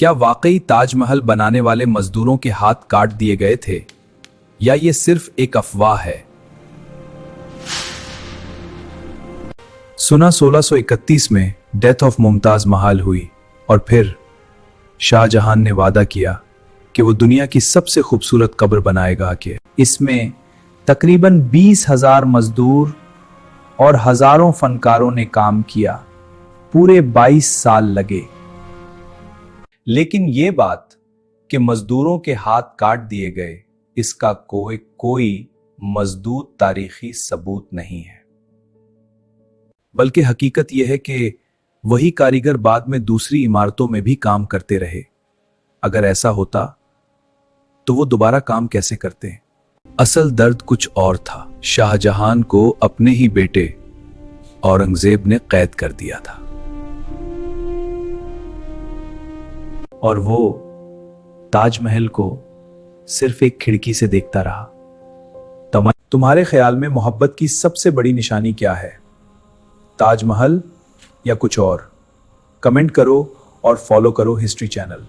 क्या वाकई ताज महल बनाने वाले मजदूरों के हाथ काट दिए गए थे या ये सिर्फ एक अफवाह है? सुना 1631 में डेथ ऑफ मुमताज महल हुई और फिर शाहजहां ने वादा किया कि वो दुनिया की सबसे खूबसूरत कब्र बनाएगा। कि इसमें तकरीबन 20,000 मजदूर और हजारों फनकारों ने काम किया। पूरे 22 साल लगे। लेकिन ये बात कि मजदूरों के हाथ काट दिए गए, इसका कोई मजबूत तारीखी सबूत नहीं है, बल्कि हकीकत यह है कि वही कारीगर बाद में दूसरी इमारतों में भी काम करते रहे। अगर ऐसा होता तो वो दोबारा काम कैसे करते? असल दर्द कुछ और था। शाहजहां को अपने ही बेटे औरंगजेब ने कैद कर दिया था और वो ताजमहल को सिर्फ एक खिड़की से देखता रहा। तुम्हारे ख्याल में मोहब्बत की सबसे बड़ी निशानी क्या है? ताजमहल या कुछ और? कमेंट करो और फॉलो करो हिस्ट्री चैनल।